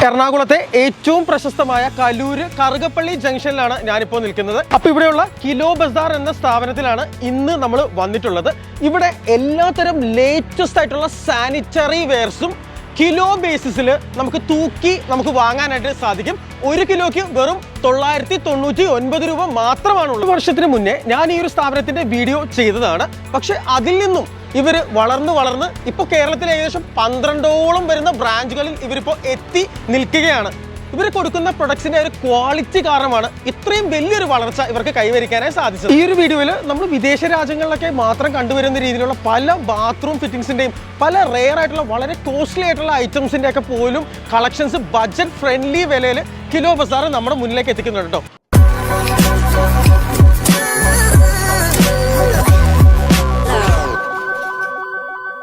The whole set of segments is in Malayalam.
എറണാകുളത്തെ ഏറ്റവും പ്രശസ്തമായ കലൂര് കറുകപ്പള്ളി ജംഗ്ഷനിലാണ് ഞാനിപ്പോൾ നിൽക്കുന്നത്. അപ്പോൾ ഇവിടെയുള്ള കിലോ ബസാർ എന്ന സ്ഥാപനത്തിലാണ് ഇന്ന് നമ്മൾ വന്നിട്ടുള്ളത്. ഇവിടെ എല്ലാത്തരം ലേറ്റസ്റ്റ് ആയിട്ടുള്ള സാനിറ്ററി വെയർസും കിലോ ബേസിസിൽ നമുക്ക് വാങ്ങാനായിട്ട് സാധിക്കും. 1 കിലോയ്ക്ക് വെറും 999 രൂപ മാത്രമാണുള്ളത്. 1 വർഷത്തിന് മുന്നേ ഞാൻ ഈ ഒരു സ്ഥാപനത്തിന്റെ വീഡിയോ ചെയ്തതാണ്. പക്ഷെ അതിൽ നിന്നും ഇവർ വളർന്ന് ഇപ്പോൾ കേരളത്തിൽ ഏകദേശം 12ഓളം വരുന്ന ബ്രാഞ്ചുകളിൽ ഇവരിപ്പോൾ എത്തി നിൽക്കുകയാണ്. ഇവർ കൊടുക്കുന്ന പ്രൊഡക്ട്സിന്റെ ഒരു ക്വാളിറ്റി കാരണമാണ് ഇത്രയും വലിയൊരു വളർച്ച ഇവർക്ക് കൈവരിക്കാനായി സാധിച്ചത്. ഈ ഒരു വീഡിയോയിൽ നമ്മൾ വിദേശ രാജ്യങ്ങളിലൊക്കെ മാത്രം കണ്ടുവരുന്ന രീതിയിലുള്ള പല ബാത്റൂം ഫിറ്റിംഗ്സിന്റെയും പല റെയർ ആയിട്ടുള്ള വളരെ കോസ്റ്റ്ലി ആയിട്ടുള്ള ഐറ്റംസിന്റെ ഒക്കെ പോലും കളക്ഷൻസ് ബഡ്ജറ്റ് ഫ്രണ്ട്ലി വിലയിൽ കിലോ ബസാർ നമ്മുടെ മുന്നിലേക്ക് എത്തിക്കുന്നുണ്ട് കേട്ടോ.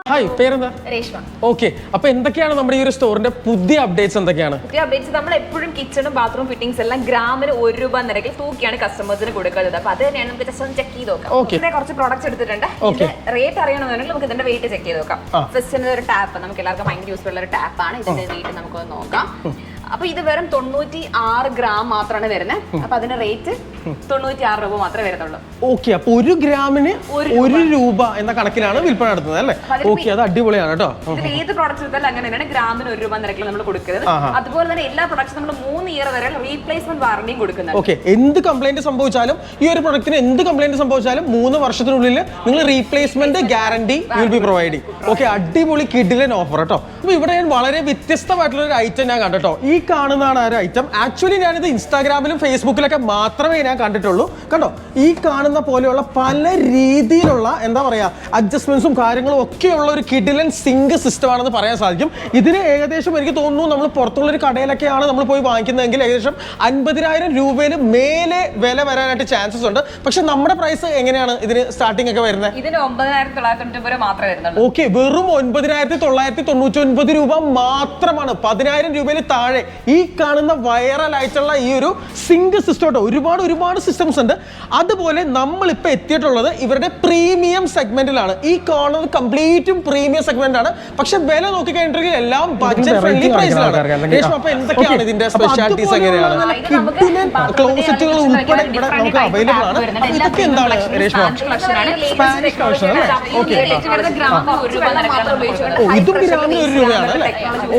ഹായ്, പേരെന്താ? രേഷ്മ. ഓക്കെ, അപ്പൊ എന്തൊക്കെയാണ് നമ്മുടെ ഈ ഒരു സ്റ്റോറിന്റെ പുതിയ അപ്ഡേറ്റ്സ്? എന്തൊക്കെയാണ് പുതിയ അപ്ഡേറ്റ്സ്? നമ്മൾ എപ്പോഴും കിച്ചണും ബാത്റൂം ഫിറ്റിംഗ്സ് എല്ലാം ഗ്രാമിന് 1 രൂപ നിരക്കിൽ തൂക്കിയാണ് കസ്റ്റമേഴ്സിന് കൊടുക്കുന്നത്. അപ്പൊ അത് തന്നെയാണ് നമുക്ക് ജസ്റ്റ് ഒന്ന് ചെക്ക് ചെയ്ത് നോക്കാം. ഇതിന്റെ കുറച്ച് പ്രോഡക്ട്സ് എടുത്തിട്ടുണ്ട്. റേറ്റ് അറിയണമെന്നുണ്ടെങ്കിൽ നമുക്ക് ഇതിന്റെ വെയിറ്റ് ചെക്ക് ചെയ്ത് നോക്കാം. ഫസ്റ്റ് ഒരു ടാപ്പ്, നമുക്ക് എല്ലാവർക്കും ഭയങ്കര യൂസ്ഫുൾ ഉള്ള ഒരു ടാപ്പാണ്. ഇതിന്റെ വെയിറ്റ് നമുക്കൊന്ന് നോക്കാം. അപ്പൊ ഇത് വെറും 96 ഗ്രാം മാത്രമാണ് വരുന്നത്. അപ്പൊ അതിന്റെ റേറ്റ് 96 രൂപ മാത്രമേ വരുന്നുള്ളൂ. ഓക്കെ, അപ്പൊ 1 ഗ്രാമിന് 1 രൂപ എന്ന കണക്കിലാണ് വിൽപ്പന നടത്തുന്നത് അല്ലേ? ഓക്കെ, അത് അടിപൊളിയാണ് കേട്ടോ. ഇതിൽ ഏത് പ്രോഡക്ട്സ് എടുത്താലും അങ്ങനെ തന്നെയാണ് ഗ്രാമിന് 1 രൂപ നിരക്കിൽ നമ്മൾ കൊടുക്കുന്നത്. അതുപോലെ തന്നെ എല്ലാ പ്രോഡക്ട്സും നമ്മൾ 3 ഇയർ വരെ റീപ്ലേസ്മെന്റ് വാറണ്ടിയും കൊടുക്കുന്നത്. ഓക്കെ, എന്ത് കംപ്ലൈന്റ് സംഭവിച്ചാലും ഈ ഒരു പ്രൊഡക്റ്റിന് എന്ത് കംപ്ലൈന്റ് സംഭവിച്ചാലും 3 വർഷത്തിനുള്ളിൽ നിങ്ങൾ replacement guarantee will be providing. Okay, അടിപൊളി കിഡിലൻ ഓഫർ കേട്ടോ. അപ്പൊ ഇവിടെ ഞാൻ വളരെ വ്യത്യസ്തമായിട്ടുള്ള ഒരു ഐറ്റം ഞാൻ കണ്ടോ. ഈ കാണുന്നതാണ് ആ ഒരു ഐറ്റം. ആക്ച്വലി ഞാനിത് ഇൻസ്റ്റാഗ്രാമിലും ഫേസ്ബുക്കിലൊക്കെ മാത്രമേ ഞാൻ കണ്ടിട്ടുള്ളൂ. കണ്ടോ, ഈ കാണുന്ന പോലെയുള്ള പല രീതിയിലുള്ള എന്താ പറയാ അഡ്ജസ്റ്റ്മെന്റ്സും കാര്യങ്ങളും ഒക്കെയുള്ള ഒരു കിഡിലൻ സിങ്ക് സിസ്റ്റം ആണെന്ന് പറയാൻ സാധിക്കും. ഇതിന് ഏകദേശം എനിക്ക് തോന്നുന്നു നമ്മൾ പുറത്തുള്ള ഒരു കടയിലൊക്കെയാണ് നമ്മൾ പോയി വാങ്ങിക്കുന്നതെങ്കിൽ ഏകദേശം 50,000 രൂപയിൽ മേലെ വില വരാനായിട്ട് ചാൻസസ് ഉണ്ട്. പക്ഷെ നമ്മുടെ പ്രൈസ് എങ്ങനെയാണ് ഇതിന് സ്റ്റാർട്ടിംഗ് ഒക്കെ വരുന്നത്? ഇതിന് 9,999 മാത്രമേ വരുന്നുള്ളൂ. ഓക്കെ, വെറും 9,999 രൂപ മാത്രമാണ്. 10,000 രൂപയിൽ താഴെ ഈ കാണുന്ന വൈറൽ ആയിട്ടുള്ള ഈ ഒരു സിങ്ക് സിസ്റ്റം. ഒരുപാട് സിസ്റ്റംസ് ഉണ്ട്. അതുപോലെ നമ്മളിപ്പോൾ എത്തിയിട്ടുള്ളത് ഇവരുടെ പ്രീമിയം സെഗ്മെന്റിലാണ്. ഈ കാണുന്നത് കംപ്ലീറ്റും പ്രീമിയം സെഗ്മെന്റ് ആണ്. പക്ഷെ വില നോക്കിക്കഴിഞ്ഞിട്ടുണ്ടെങ്കിൽ എല്ലാം ബഡ്ജറ്റ് ഫ്രണ്ട്ലി പ്രൈസിലാണ്. അപ്പൊ എന്തൊക്കെയാണ് ഇതിന്റെ സ്പെഷ്യാലിറ്റീസ്? എങ്ങനെയാണ് ക്ലോസറ്റുകൾ ഉൾപ്പെടെ ഇവിടെ നമുക്ക് അവൈലബിൾ ആണ്. അപ്പൊ ഇതൊക്കെ എന്താണ് രേഷ്മ? സ്പാനിഷ് കളക്ഷൻ അല്ലേ? ഓക്കെ, ഇതും ഗ്രാമിന് 1 രൂപയാണ് അല്ലേ?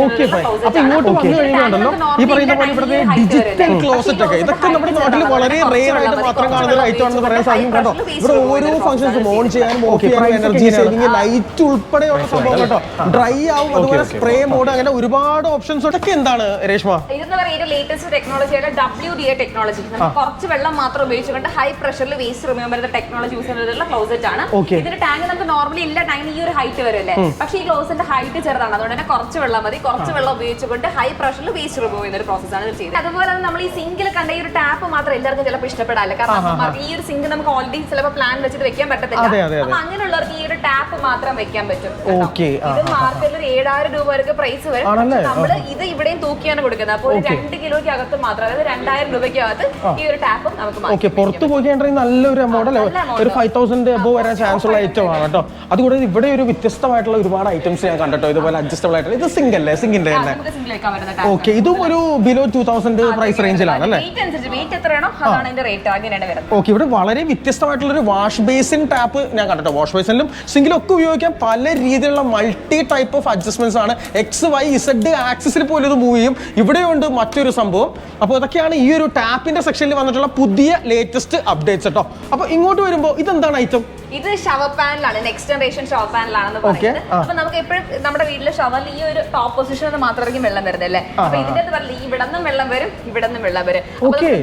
ഓക്കെ, അപ്പൊ ഇങ്ങോട്ട് വന്നു കഴിയുന്നുണ്ടല്ലോ ഈ പറയുന്ന പോലെ ഇവിടുത്തെ ഡിജിറ്റൽ ക്ലോസറ്റ് ഒക്കെ ഇതൊക്കെ നമ്മുടെ നാട്ടിൽ വളരെ റെയർ ആയിട്ട് മാത്രം കാണുന്ന ഒരു ഐറ്റം ആണെന്ന് പറയാൻ സാധിക്കും കേട്ടോ. ഇവിടെ ഓരോ ഫംഗ്ഷൻസും ഓൺ ചെയ്യാനും ഓഫ് ചെയ്യാനും എനർജി സേവിങ് ലൈറ്റ് ഉൾപ്പെടെയുള്ള സംഭവം കേട്ടോ. ഡ്രൈ ആവും, അതുപോലെ സ്പ്രേ മോഡ്, അങ്ങനെ ഒരുപാട് ഓപ്ഷൻസ്. ഇതൊക്കെ എന്താണ് രേഷ്മ? ഇതെന്ന് പറയുന്നത് ലേറ്റസ്റ്റ് ടെക്നോളജിയുടെ WDA ടെക്നോളജി. കുറച്ച് വെള്ളം മാത്രം ഉപയോഗിച്ചുകൊണ്ട് ഹൈ പ്രഷറിൽ വേസ്റ്റ് റിമൂവ് ചെയ്യുന്ന ടെക്നോളജി യൂസ് ചെയ്യുന്നതിലുള്ള ക്ലോസറ്റ് ആണ്. ഇതിന്റെ ടാങ്ക് നമുക്ക് നോർമലി എല്ലാ ടാങ്കിന് ഈ ഒരു ഹൈറ്റ് വരല്ലേ? പക്ഷേ ഈ ക്ലോസറ്റിന്റെ ഹൈറ്റ് ചെറുതാണ്. അതുകൊണ്ട് തന്നെ കുറച്ച് വെള്ളം മതി. കുറച്ച് വെള്ളം ഉപയോഗിച്ചുകൊണ്ട് ഹൈ പ്രഷറിൽ വേസ്റ്റ് റിമൂവ് ചെയ്യുന്ന ഒരു പ്രോസസ് ആണ് ഇത് ചെയ്യുന്നത്. അതുപോലെ തന്നെ നമ്മൾ ഈ സിങ്കിൽ കണ്ട ഈ ഒരു ടാപ്പ് മാത്രം എല്ലാവർക്കും ചിലപ്പോൾ ഇഷ്ടപ്പെടാല്ല. കാരണം ഈ ഒരു സിങ്ക് നമുക്ക് ഓൾറെഡി ചിലപ്പോൾ പ്ലാൻ വെച്ചിട്ട് വെക്കാൻ പറ്റത്തില്ല. അപ്പൊ അങ്ങനെയുള്ളവർക്ക് ഈ ഒരു ടാപ്പ് മാത്രം വെക്കാൻ പറ്റും. ഇത് മാർക്കറ്റിൽ 7,000 രൂപ വരെ പ്രൈസ് വരും. നമ്മൾ ഇത് ഇവിടെയും തൂക്കിയാണ് കൊടുക്കുന്നത്. അപ്പോൾ 2 കിലോയ്ക്ക് അകത്ത് മാത്രം, അതായത് 2,000 രൂപയ്ക്ക് അകത്ത് ഈ ഒരു ടാപ്പ് നമുക്ക് പുറത്ത് പോയി നല്ലൊരു എമൗണ്ട് അല്ലേ? ഒരു 5,000 എബോ വരാൻ ചാൻസ് ഉള്ള ഐറ്റം ആണ് കേട്ടോ. അതുകൂടാതെ ഇവിടെ ഒരു വ്യത്യസ്തമായിട്ടുള്ള ഒരുപാട് ഐറ്റംസ് ഞാൻ കണ്ടോ. ഇതുപോലെ അഡ്ജസ്റ്റബിൾ ആയിട്ടുള്ള ഇത് സിംഗ് അല്ലേ? സിംഗിന്റെ തന്നെ. ഓക്കെ, ഇതും ഒരു ബിലോ 2,000 പ്രൈസ് റേഞ്ചിലാണ് അല്ലേ? ഓക്കെ, ഇവിടെ വളരെ വ്യത്യസ്തമായിട്ടുള്ള ഒരു വാഷ് ബേസിൻ ടാപ്പ് ഞാൻ കണ്ടോ. വാഷ് ബേസിലും സിങ്കിലും ഒക്കെ ഉപയോഗിക്കാൻ പല രീതിയിലുള്ള മൾട്ടി ടൈപ്പ് ഓഫ് അഡ്ജസ്റ്റ്മെന്റ്സ് ആണ്. XYZ ആക്സിസിൽ പോലും ഇത് മൂവ് ചെയ്യും. ഇവിടെയുണ്ട് മറ്റൊരു സംഭവം. അപ്പോൾ ഇതൊക്കെയാണ് ഈ ഒരു ടാപ്പിന്റെ സെക്ഷനിൽ വന്നിട്ടുള്ള പുതിയ ലേറ്റസ്റ്റ് അപ്ഡേറ്റ്സ് കേട്ടോ. അപ്പൊ ഇങ്ങോട്ട് വരുമ്പോൾ ഇതെന്താണ് ഐറ്റം? ഇത് ഷവർ പാനലാണ്, നെക്സ്റ്റ് ജനറേഷൻ ഷവർ പാനലാണെന്ന് പറയുന്നത്. അപ്പൊ നമുക്ക് എപ്പോഴും നമ്മുടെ വീട്ടിലെ ഷവറിൽ ഈ ഒരു ടോപ്പ് പൊസിഷനിൽ മാത്രമായിരിക്കും വെള്ളം വരുന്നത് അല്ലേ? അപ്പൊ ഇതിന്റെ പറഞ്ഞില്ല, ഇവിടെ നിന്നും വെള്ളം വരും, ഇവിടെ നിന്നും വെള്ളം വരും.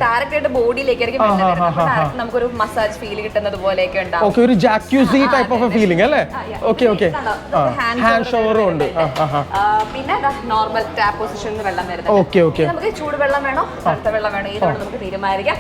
ഡയറക്റ്റ് ആയിട്ട് ബോഡിയിലേക്കായിരിക്കും വെള്ളം വരുന്നത്. നമുക്കൊരു മസാജ് ഫീൽ കിട്ടുന്നത് പോലെയൊക്കെ ഉണ്ടാവും. ഒരു ജാക്യൂസി ടൈപ്പ് ഓഫ് ഫീലിംഗ് അല്ലേ? ഓക്കെ, ഹാൻഡ് ഷവറും ഉണ്ട്. പിന്നെ നോർമൽ ടാപ്പ് പൊസിഷനിൽ വെള്ളം വരുന്നത്. നമുക്ക് ചൂടുവെള്ളം വേണോ തണുത്ത വെള്ളം വേണോ ഏതാണ് നമുക്ക് തീരുമാനിക്കാം.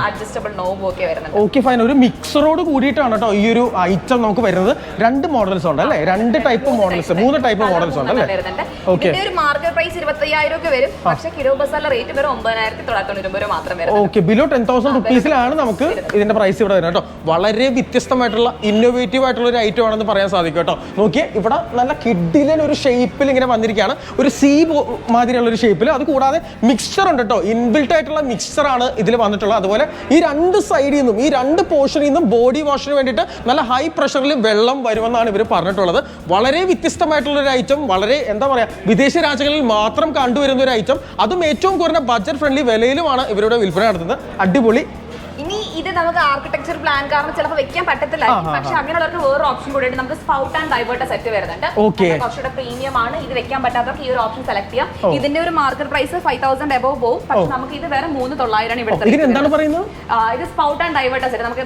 അഡ്ജസ്റ്റബിൾ നോബും ഒക്കെ വരുന്നത്. Okay, fine. ഒരു മിക്സറോട് കൂടിയിട്ടാണ് കേട്ടോ ഈ ഈ ഒരു ഐറ്റം നമുക്ക് വരുന്നത് 2 മോഡൽസ് ഉണ്ട് അല്ലേ? 2 ടൈപ്പ് മോഡൽസ്, 3 ടൈപ്പ് മോഡൽസ് ഉണ്ട് അല്ലേ? ഓക്കെ. ഒരു മാർക്കറ്റ് പ്രൈസ് 25,000 ഒക്കെ വരും. പക്ഷേ കിലോ ബസാറിലെ റേറ്റ് വെറും 9,990 രൂപ മാത്രം വരും. ഓക്കെ, ബിലോ 10,000 റുപ്പീസിലാണ് നമുക്ക് ഇതിന്റെ പ്രൈസ് ഇവിടെ വരുന്നത് കേട്ടോ. വളരെ വ്യത്യസ്തമായിട്ടുള്ള ഇന്നോവേറ്റീവ് ആയിട്ടുള്ള ഒരു ഐറ്റം ആണെന്ന് പറയാൻ സാധിക്കും കേട്ടോ. നോക്കിയേ, ഇവിടെ നല്ല കിഡിലൻ ഒരു ഷേപ്പിൽ ഇങ്ങനെ വന്നിരിക്കുകയാണ്, ഒരു സി മാതിരിയുള്ള ഒരു ഷേപ്പിൽ. അത് കൂടാതെ മിക്സ്ചർ ഉണ്ട് കേട്ടോ, ഇൻബിൽട്ട് ആയിട്ടുള്ള മിക്സ്ചർ ആണ് ഇതിൽ വന്നിട്ടുള്ളത്. അതുപോലെ ഈ 2 സൈഡിൽ നിന്നും, ഈ 2 പോർഷനിൽ നിന്നും ബോഡി വാഷിന് വേണ്ടിയിട്ട് നല്ല ഹൈ പ്രഷറിൽ വെള്ളം വരുമെന്നാണ് ഇവർ പറഞ്ഞിട്ടുള്ളത്. വളരെ വ്യത്യസ്തമായിട്ടുള്ള ഒരു ഐറ്റം, വളരെ എന്താ പറയുക, വിദേശ രാജ്യങ്ങളിൽ മാത്രം കണ്ടുവരുന്ന ഒരു ഐറ്റം, അതും ഏറ്റവും കുറഞ്ഞ ബഡ്ജറ്റ് ഫ്രണ്ട്ലി വിലയിലുമാണ് ഇവരുടെ വിൽപ്പന നടത്തുന്നത്. അടിപൊളി. ഇനി ഇത് നമുക്ക് ആർക്കിടെക്ചർ പ്ലാൻ കാരണം ചിലപ്പോൾ വെക്കാൻ പറ്റത്തില്ല, പക്ഷെ അങ്ങനെയുള്ളവർക്ക് വേറെ ഓപ്ഷൻ കൂടെ നമുക്ക് സ്പൗട്ട് ആൻഡ് ഡൈവേർട്ടർ സെറ്റ് വരുന്നുണ്ട്. കുറച്ചുകൂടെ പ്രീമിയം ആണ്. ഇത് വെക്കാൻ പറ്റാത്തവർക്ക് ഈ ഒരു ഓപ്ഷൻ സെലക്ട് ചെയ്യാം. ഇതിന്റെ ഒരു മാർക്കറ്റ് പ്രൈസ് 5,000 എബോവ് പോകും. പക്ഷെ നമുക്ക് ഇത് വേറെ 3,900 ഇവിടെ. എന്താണ് പറയുന്നത്? ഇത് സ്പൗട്ട് ആൻഡ് ഡൈവേർട്ടർ സെറ്റ്. നമുക്ക്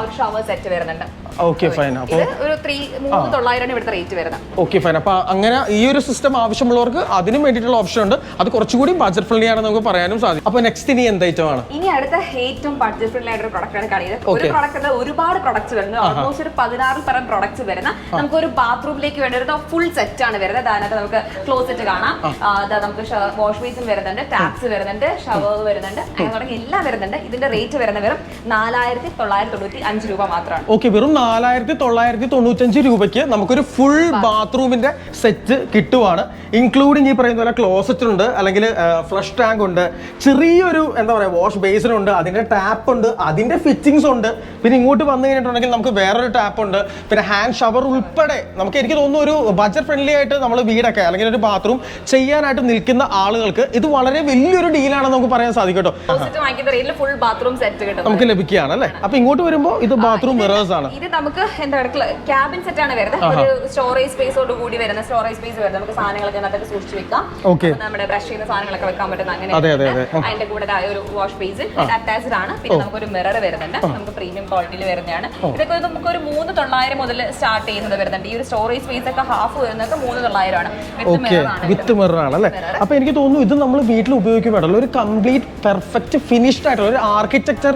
ഒരു ഷവർ സെറ്റ് വരുന്നുണ്ട്. Okay fine. അപ്പോൾ ഒരു 3,900 ഇവിടുത്തെ റേറ്റ് വരുന്നത്. Okay fine. അപ്പോൾ അങ്ങനെ ഈ ഒരു സിസ്റ്റം ആവശ്യമുള്ളവർക്ക് അതിനും വേണ്ടിയിട്ടുള്ള ഓപ്ഷൻ ഉണ്ട്. അത് കുറച്ചുകൂടി ബഡ്ജറ്റ് ഫ്രണ്ട്ലി ആണെന്ന് നമുക്ക് പറയാനും സാധിക്കും. അപ്പോൾ നെക്സ്റ്റ് ഇനി എന്ത് ഐറ്റം ആണ്? ഇനി അടുത്ത ഏറ്റവും ബഡ്ജറ്റ് ഫ്രണ്ട്ലി ആയിട്ട് ഒരു പ്രൊഡക്റ്റ് ആണ് കാണിക്കുന്നത്. ഒരു പ്രൊഡക്റ്റ് അല്ല, ഒരുപാട് പ്രൊഡക്ട്സ് വരുന്നത്. ഓൾമോസ്റ്റ് ഒരു 16 തരം പ്രൊഡക്ട്സ് വരുന്ന നമുക്ക് ഒരു ബാത്റൂമിലേക്ക് വേണ്ടി ഒരു ഫുൾ സെറ്റ് ആണ് വരുന്നത്. അതിനകത്ത് നമുക്ക് ക്ലോസറ്റ് കാണാം, നമുക്ക് വാഷ് ബേസിൻ വരുന്നുണ്ട്, ടാപ്സ് വരുന്നുണ്ട്, ഷവർ വരുന്നുണ്ട്, അങ്ങനെ തുടങ്ങി എല്ലാം വരുന്നുണ്ട്. ഇതിന്റെ റേറ്റ് വരുന്ന വെറും 4,995 രൂപ മാത്രമാണ്. ഓക്കെ, വെറും 4,995 രൂപയ്ക്ക് നമുക്കൊരു ഫുൾ ബാത്റൂമിന്റെ സെറ്റ് കിട്ടുവാണ്. ഇൻക്ലൂഡിങ് ഈ പറയുന്ന പോലെ ക്ലോസറ്റ് ഉണ്ട്, അല്ലെങ്കിൽ ഫ്ലഷ് ടാങ്ക് ഉണ്ട്, ചെറിയൊരു എന്താ പറയുക വാഷ് ബേസിൻ ഉണ്ട്, അതിന്റെ ടാപ്പ് ഉണ്ട്, അതിന്റെ ഫിറ്റിംഗ്സ് ഉണ്ട്. പിന്നെ ഇങ്ങോട്ട് വന്നു കഴിഞ്ഞിട്ടുണ്ടെങ്കിൽ നമുക്ക് വേറൊരു ടാപ്പ് ഉണ്ട്, പിന്നെ ഹാൻഡ് ഷവർ ഉൾപ്പെടെ നമുക്ക് എനിക്ക് തോന്നുന്നു ഒരു ബഡ്ജറ്റ് ഫ്രണ്ട്ലി ആയിട്ട് നമ്മൾ വീടൊക്കെ അല്ലെങ്കിൽ ഒരു ബാത്റൂം ചെയ്യാനായിട്ട് നിൽക്കുന്ന ആളുകൾക്ക് ഇത് വളരെ വലിയൊരു ഡീലാണെന്ന് നമുക്ക് പറയാൻ സാധിക്കും കേട്ടോ. ഫുൾ ബാത്റൂം സെറ്റ് നമുക്ക് ലഭിക്കുകയാണ് അല്ലേ? അപ്പൊ ഇങ്ങോട്ട് വരുമ്പോൾ ഇത് ബാത്റൂം മിറേഴ്സ് ആണ്. ഇത് നമുക്ക് എന്താ ക്യാബിൻ സെറ്റ് ആണ് വരുന്നത്. ഒരു സ്റ്റോറേജ് സ്പേസോട് കൂടി വരുന്ന സ്റ്റോറേജ് സ്പേസ് വരുന്നത്. നമുക്ക് സാധനങ്ങളൊക്കെ അതിനകത്ത് സൂക്ഷിച്ച് വെക്കാം. നമ്മുടെ ബ്രഷ് ചെയ്യുന്ന സാധനങ്ങളൊക്കെ വെക്കാൻ പറ്റുന്ന അങ്ങനെ. അതിന്റെ കൂടെ ഒരു വാഷ് ബേസിൻ അറ്റാച്ച്ഡ് ആണ്. പിന്നെ നമുക്കൊരു മിറർ വരുന്നുണ്ട്. നമുക്ക് പ്രീമിയം ക്വാളിറ്റിയിൽ വരുന്നതാണ്. ഇതൊക്കെ നമുക്ക് ഒരു 3,900 മുതൽ സ്റ്റാർട്ട് ചെയ്യുന്നത് വരുന്നുണ്ട്. ഈ ഒരു സ്റ്റോറേജ് സ്പേസ് ഒക്കെ ഹാഫ് വരുന്നത് 3,900 ആണ്. വിത്ത് മിറർ ആണ് അല്ലേ? അപ്പൊ എനിക്ക് തോന്നുന്നു ഇത് നമ്മൾ വീട്ടിൽ ഉപയോഗിക്കുമ്പോഴല്ലോ ഒരു കംപ്ലീറ്റ് പെർഫെക്റ്റ് ഫിനിഷ്ഡ് ആയിട്ടുള്ള ഒരു ആർക്കിടെക്ചർ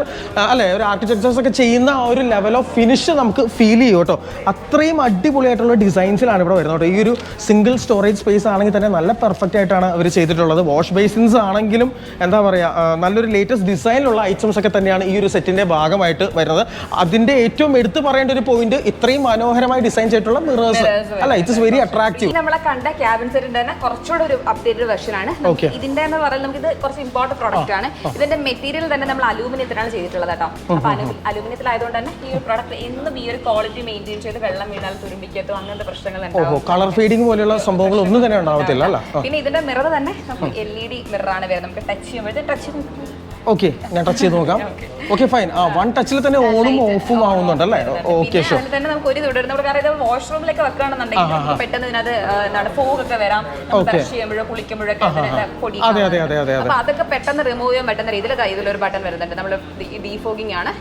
അല്ലെ, ഒരു ആർക്കിടെക്ചേഴ്സ് ഒക്കെ ചെയ്യുന്ന ആ ഒരു ലെവൽ ഓഫ് ഫിനിഷ് നമുക്ക് ഫീൽ ചെയ്യും കേട്ടോ. അത്രയും അടിപൊളിയായിട്ടുള്ള ഡിസൈൻസിലാണ് ഇവിടെ വരുന്നത് കേട്ടോ. ഈ ഒരു സിംഗിൾ സ്റ്റോറേജ് സ്പേസ് ആണെങ്കിൽ തന്നെ നല്ല പെർഫെക്റ്റ് ആയിട്ടാണ് അവർ ചെയ്തിട്ടുള്ളത്. വാഷ് ബേസിൻസ് ആണെങ്കിലും എന്താ പറയുക, നല്ലൊരു ലേറ്റസ്റ്റ് ഡിസൈനിലുള്ള ഐറ്റംസ് ഒക്കെ തന്നെയാണ് ഈ ഒരു സെറ്റിന്റെ ഭാഗമായിട്ട് വരുന്നത്. അതിന്റെ ഏറ്റവും എടുത്തു പറയേണ്ട ഒരു പോയിന്റ് ഇത്രയും മനോഹരമായി ഡിസൈൻ ചെയ്തിട്ടുള്ള മിറേഴ്സ് അല്ല, ഇറ്റ്സ് വെരി അട്രാക്റ്റീവ്. നമ്മളെ കണ്ട ക്യാബിൻ സെറ്റിന്റെ തന്നെ കുറച്ചുകൂടെ ഒരു അപ്ഡേറ്റഡ് വെർഷൻ ആണ്. ഇതിന്റെ എന്ന് പറയുന്നത് നമുക്ക് ഇത് കുറച്ച് ഇമ്പോർട്ടന്റ് പ്രോഡക്റ്റ് ആണ്. ഇതിന്റെ മെറ്റീരിയൽ തന്നെ നമ്മൾ അലൂമിനിയത്തിലാണ് ചെയ്തിട്ടുള്ളത് കേട്ടോ. അപ്പൊ അലൂമിനിയത്തിലായതുകൊണ്ട് തന്നെ ഈ ഒരു പ്രോഡക്റ്റ് എന്നും ഈ ഒരു ക്വാളിറ്റി മെയിൻറ്റെയിൻ ചെയ്ത് വെള്ളം വീണാൽ തുരുമ്പിക്കത്തോ അങ്ങനത്തെ പ്രശ്നങ്ങൾ ഉണ്ടാവും. കളർ ഫീഡിംഗ് പോലെയുള്ള സംഭവങ്ങൾ ഒന്നും തന്നെ ഉണ്ടാവത്തില്ല അല്ല. പിന്നെ ഇതിന്റെ മിറർ തന്നെ LED മിറർ ആണ് വരുന്നത്. നമുക്ക് ടച്ച് ചെയ്യുമ്പോഴത്തെ ഓക്കെ, ഞാൻ ടച്ച് ചെയ്ത് നോക്കാം. Okay fine. വൺ ടച്ചിൽ തന്നെ ഓണും ഓഫും ആവുന്നുണ്ടല്ലേ? Okay sure. തന്നെ നമുക്ക് ഒരു തുടരുന്ന കാരണം ഇത് വാഷ്റൂമിലൊക്കെ വെക്കുകയാണെന്നുണ്ടെങ്കിൽ പെട്ടെന്ന് ഇതിനകത്ത് എന്താണ് ഫോഗ് ഒക്കെ വരാം, ബ്രഷ് ചെയ്യുമ്പോഴോ കുളിക്കുമ്പോഴൊക്കെ പൊടി. അപ്പൊ അതൊക്കെ പെട്ടെന്ന് റിമൂവ് ചെയ്യാൻ പറ്റുന്ന രീതിയിൽ ഇതിലൊരു ബട്ടൺ വരുന്നുണ്ട്. നമ്മൾ ഡീഫോഗിംഗ് ആണ്.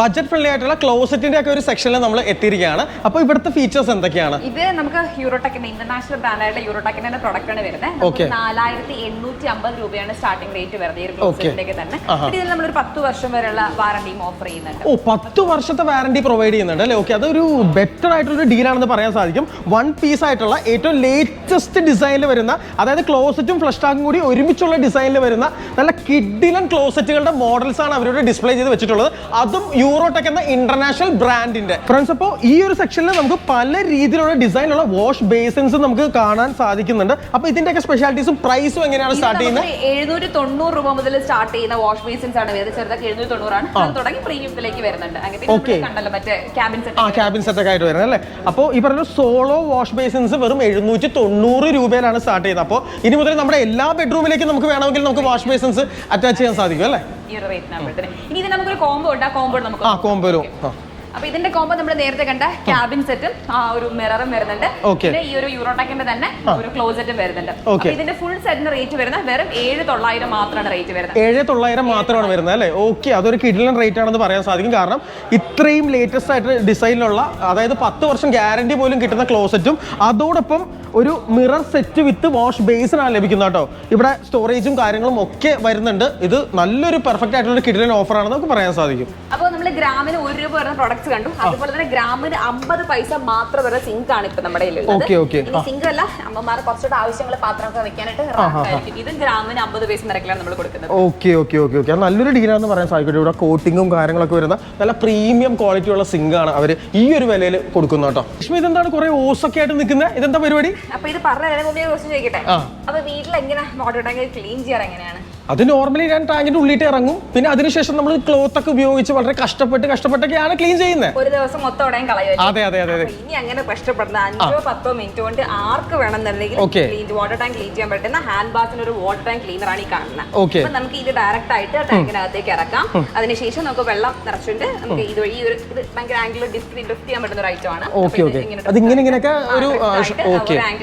ബഡ്ജറ്റ് ഫ്രണ്ട്ലി ആയിട്ടുള്ള ക്ലോസറ്റിന്റെ ഒക്കെ ഒരു സെക്ഷനിൽ നമ്മൾ എത്തിയിരിക്കുകയാണ്. അപ്പോൾ ഇവിടുത്തെ ഫീച്ചേഴ്സ് എന്തൊക്കെയാണ്? ഇത് നമുക്ക് യൂറോടെക്കിന്റെ ഇന്റർനാഷണൽ ബ്രാൻഡായിട്ടുള്ള യൂറോടെക്കിന്റെ പ്രൊഡക്റ്റ് ആണ് വരുന്നത്. 4,850 രൂപയാണ് സ്റ്റാർട്ടിംഗ് റേറ്റ് വരുന്നത് ഈ ഒരു ക്ലോസറ്റിന്റെ തന്നെ. ഇതിൽ നമ്മളൊരു 10 വർഷം വരെയുള്ള വാറണ്ടിയും ഓഫർ ചെയ്യുന്നുണ്ട്. 10 വർഷത്തെ വാറണ്ടി പ്രൊവൈഡ് ചെയ്യുന്നുണ്ട് അല്ലേ? ഓക്കെ, അതൊരു ബെറ്റർ ആയിട്ടുള്ള ഡീലാണെന്ന് പറയാൻ സാധിക്കും. വൺ പീസ് ആയിട്ടുള്ള ഏറ്റവും ലേറ്റസ്റ്റ് ഡിസൈനിൽ വരുന്ന, അതായത് ക്ലോസറ്റും ഫ്ലഷ് ടാങ്കും കൂടി ഒരുമിച്ചുള്ള ഡിസൈനിൽ വരുന്ന നല്ല കിഡിലൻ ക്ലോസറ്റുകളുടെ മോഡൽസ് ആണ് അവരുടെ ഡിസ്പ്ലേ ചെയ്ത് വെച്ചിട്ടുള്ളത്. അതും യൂറോടെക് എന്ന ഇന്റർനാഷണൽ ബ്രാൻഡിന്റെ. ഫ്രണ്ട്സ്, അപ്പോൾ ഈ ഒരു സെക്ഷനിൽ നമുക്ക് പല രീതിയിലുള്ള ഡിസൈനുള്ള വാഷ് ബേസിൻസ് നമുക്ക് കാണാൻ സാധിക്കുന്നുണ്ട്. അപ്പോൾ ഇതിന്റെയൊക്കെ സ്പെഷ്യാലിറ്റീസും പ്രൈസും എങ്ങനെയാണ് സ്റ്റാർട്ട് ചെയ്യുന്നത്? 790 രൂപ മുതൽ സ്റ്റാർട്ട് ചെയ്യുന്ന വാഷ് ബേസിൻസ് ആണ് വരുന്നത്. ചെറുതൊക്കെ 790 ആണ്. അത് തുടങ്ങി പ്രീമിയത്തിലേക്ക് വരുന്നുണ്ട്. കണ്ടല്ലോ മറ്റേ ക്യാബിൻ സെറ്റ് ഒക്കെ ആയിട്ട് വരുന്നത് അല്ലേ? അപ്പോൾ ഈ പറഞ്ഞ സോളോ വാഷ് ബേസിൻസ് വെറും 790 രൂപയിലാണ് സ്റ്റാർട്ട് ചെയ്യുന്നത്. അപ്പോൾ ഇനി മുതൽ നമ്മുടെ എല്ലാ ബെഡ്റൂമിലേക്കും നമുക്ക് വേണമെങ്കിൽ നമുക്ക് വാഷ് ബേസിൻസ് അറ്റാച്ച് ചെയ്യാൻ സാധിക്കും അല്ലേ? ഇനി ഇത് നമുക്കൊരു കോംബോ ഉണ്ട്. ആ കോംബോ നമുക്ക് കോംബോ. അപ്പൊ ഇതിന്റെ കോംബോ നമ്മൾ നേരത്തെ കണ്ട ക്യാബിൻ സെറ്റും ഒരു മിററും വരുന്നുണ്ട്. പിന്നെ ഈ ഒരു യൂറോടെക്കിന്റെ തന്നെ ഒരു ക്ലോസറ്റും വരുന്നുണ്ട്. ഇതിന്റെ ഫുൾ സെറ്റിന് റേറ്റ് വരുന്നത് വെറും 7,900 മാത്രമാണ് റേറ്റ് വരുന്നത്. 7,900 മാത്രമാണ് വരുന്നത് അല്ലേ? ഓക്കെ, അതൊരു കിഡിലൻ റേറ്റ് ആണെന്ന് പറയാൻ സാധിക്കും. കാരണം ഇത്രയും ലേറ്റസ്റ്റ് ആയിട്ട് ഡിസൈനിലുള്ള, അതായത് 10 വർഷം ഗ്യാരണ്ടി പോലും കിട്ടുന്ന ക്ലോസറ്റും അതോടൊപ്പം ഒരു മിറർ സെറ്റ് വിത്ത് വാഷ് ബേസിനാണ് ലഭിക്കുന്നത് കേട്ടോ. ഇവിടെ സ്റ്റോറേജും കാര്യങ്ങളും ഒക്കെ വരുന്നുണ്ട്. ഇത് നല്ലൊരു പെർഫെക്റ്റ് ആയിട്ടുള്ള കിഡിലൻ ഓഫർ ആണെന്ന് നമുക്ക് പറയാൻ സാധിക്കും. അപ്പോൾ നമ്മൾ ഗ്രാമിന് 1 രൂപ വരുന്ന പ്രൊഡക്ട്സ് കണ്ടു. അതുപോലെ തന്നെ ഗ്രാമിന് 50 പൈസ മാത്രം വരുന്ന സിങ്ക് ആണ് ഇപ്പൊ നമ്മുടെ കയ്യിലുള്ളത്. സിങ്ക് അല്ല, അമ്മമാർ കുറച്ചുകൂടെ ആവശ്യങ്ങൾ പാത്രമൊക്കെ വെക്കാനായിട്ട് ഇത് ഗ്രാമിന് 50 പൈസ നിരക്കിലാണ് നമ്മൾ കൊടുക്കുന്നത്. ഓക്കെ നല്ലൊരു ഡീലാന്ന് പറയാൻ സാധിക്കും. ഇവിടെ കോട്ടിങ്ങും കാര്യങ്ങളൊക്കെ വരുന്ന നല്ല പ്രീമിയം ക്വാളിറ്റി ഉള്ള സിങ്ക് ആണ് അവർ ഈ ഒരു വിലയിൽ കൊടുക്കുന്നത് കേട്ടോ. ലക്ഷ്മി, ഇതെന്താണ് കുറെ ഓസൊക്കെ ആയിട്ട് നിൽക്കുന്നത്? ഇതെന്താ പരിപാടി? അപ്പൊ ഇത് പറഞ്ഞ ക്വസ്റ്റ്യൻ ചോദിക്കട്ടെ. അപ്പൊ വീട്ടിൽ എങ്ങനെ വാട്ടർ ടാങ്ക് ക്ലീൻ ചെയ്യാറ് എങ്ങനെയാണ്? അത് നോർമലി ഞാൻ ടാങ്കിന്റെ ഉള്ളിട്ട് ഇറങ്ങും. പിന്നെ അതിനുശേഷം നമ്മൾ ക്ലോത്ത് ഒക്കെ ഉപയോഗിച്ച് വളരെ കഷ്ടപ്പെട്ടൊക്കെയാണ് ക്ലീൻ ചെയ്യുന്നത്. ഒരു ദിവസം മൊത്തം ഉടനെ കളയും. അതെ. ഇനി അങ്ങനെ കഷ്ടപ്പെടുന്ന 5-10 മിനിറ്റ് കൊണ്ട് ആർക്ക് വേണമെന്നുണ്ടെങ്കിൽ വാട്ടർ ടാങ്ക് ക്ലീൻ ചെയ്യാൻ പറ്റുന്ന ഹാൻഡ് ബാത്തിന് ഒരു വാട്ടർ ടാങ്ക് ക്ലീനർ ആണ് ഈ കാണുന്നത്. അപ്പൊ നമുക്ക് ഇത് ഡയറക്റ്റ് ആയിട്ട് ടാങ്കിനകത്തേക്ക് ഇറക്കാം. അതിനുശേഷം നമുക്ക് വെള്ളം നിറച്ചിട്ട് നമുക്ക് ഇതുവഴി ഇത് ഭയങ്കര ആംഗിൾ ഡ്രിഫ്റ്റ് ചെയ്യാൻ പറ്റുന്ന ഒരു ഐറ്റം ആണ്.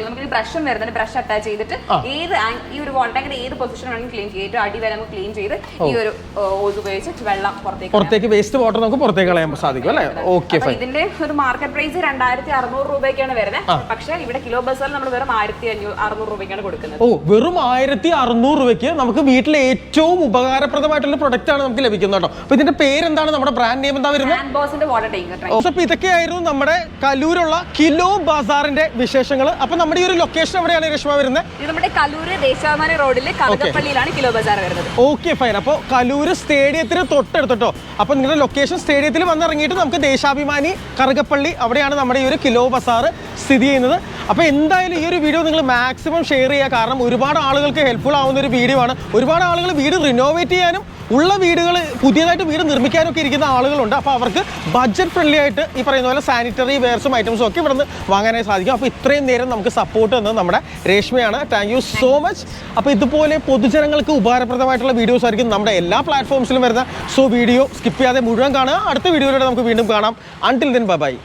നമുക്ക് ബ്രഷും വരുന്നുണ്ട്. ബ്രഷ് അറ്റാച്ച് ചെയ്തിട്ട് ഈ ഒരു വാട്ടർ ടാങ്കിന്റെ ഏത് പൊസിഷൻ വേണമെങ്കിൽ ക്ലീൻ ചെയ്യും. അടി വരെ നമുക്ക് ക്ലീൻ ചെയ്ത് ഈ ഒരു ഓസ് ഉപയോഗിച്ച് വെള്ളം പുറത്തേക്ക് വേസ്റ്റ് വാട്ടർ നമുക്ക് പുറത്തേക്ക് കളയാൻ സാധിക്കും അല്ലേ? Okay fine. ഇതിന്റെ ഒരു മാർക്കറ്റ് പ്രൈസ് 2600 രൂപയ്ക്കാണ് വരുന്നത്. പക്ഷേ ഇവിടെ കിലോ ബസാറിൽ നമ്മൾ വെറും 1600 രൂപയ്ക്കാണ് കൊടുക്കുന്നത്. വെറും 1600 രൂപയ്ക്ക് നമുക്ക് വീട്ടിലെ ഏറ്റവും ഉപകാരപ്രദമായിട്ടുള്ള പ്രൊഡക്റ്റ് ആണ് നമുക്ക് ലഭിക്കുന്നത് കേട്ടോ. അപ്പൊ ഇതിന്റെ പേരെന്താണ്? നമ്മുടെ ബ്രാൻഡ് നെയിം എന്താ വരുന്നത്? ഹാൻഡ്ബോസിന്റെ വാട്ടർ ടാങ്ക്. അപ്പൊ ഇതൊക്കെയായിരുന്നു നമ്മുടെ കലൂരുള്ള കിലോ ബസാറിന്റെ വിശേഷങ്ങൾ. അപ്പൊ നമ്മുടെ ഈ ഒരു ലൊക്കേഷൻ എവിടെയാണ് രശ്മ വരുന്നത്? ഇത് നമ്മുടെ കലൂര് ദേശാഭിമാനി റോഡിൽ കറുകപ്പള്ളിയിലാണ് കിലോ ബസാർ വരുന്നത്. Okay fine. അപ്പോൾ കലൂര് സ്റ്റേഡിയത്തിന് തൊട്ടടുത്തോ. അപ്പൊ നിങ്ങളുടെ ലൊക്കേഷൻ സ്റ്റേഡിയത്തിൽ വന്നിറങ്ങിയിട്ട് നമുക്ക് ദേശാഭിമാനി കറുകപ്പള്ളി അവിടെയാണ് നമ്മുടെ ഈ ഒരു കിലോ ബസാർ സ്ഥിതി ചെയ്യുന്നത്. അപ്പോൾ എന്തായാലും ഈ ഒരു വീഡിയോ നിങ്ങൾ മാക്സിമം ഷെയർ ചെയ്യുക. കാരണം ഒരുപാട് ആളുകൾക്ക് ഹെൽപ്ഫുൾ ആവുന്ന ഒരു വീഡിയോ ആണ്. ഒരുപാട് ആളുകൾ വീട് റിനോവേറ്റ് ചെയ്യാനും ഉള്ള വീടുകൾ പുതിയതായിട്ട് വീട് നിർമ്മിക്കാനൊക്കെ ഇരിക്കുന്ന ആളുകളുണ്ട്. അപ്പോൾ അവർക്ക് ബഡ്ജറ്റ് ഫ്രണ്ട്ലി ആയിട്ട് ഈ പറയുന്ന പോലെ സാനിറ്ററി വെയർസും ഐറ്റംസും ഒക്കെ ഇവിടുന്ന് വാങ്ങാനായി സാധിക്കും. അപ്പോൾ ഇത്രയും നേരം നമുക്ക് സപ്പോർട്ട് തന്നത് നമ്മുടെ രേഷ്മയാണ്. Thank you so much. അപ്പോൾ ഇതുപോലെ പൊതുജനങ്ങൾക്ക് ഉപകാരപ്രദമായിട്ടുള്ള വീഡിയോസ് ആയിരിക്കും നമ്മുടെ എല്ലാ പ്ലാറ്റ്ഫോംസിലും വരുന്നത്. സോ വീഡിയോ സ്കിപ്പ് ചെയ്യാതെ മുഴുവൻ കാണുക. അടുത്ത വീഡിയോയിലൂടെ നമുക്ക് വീണ്ടും കാണാം. Until then bye.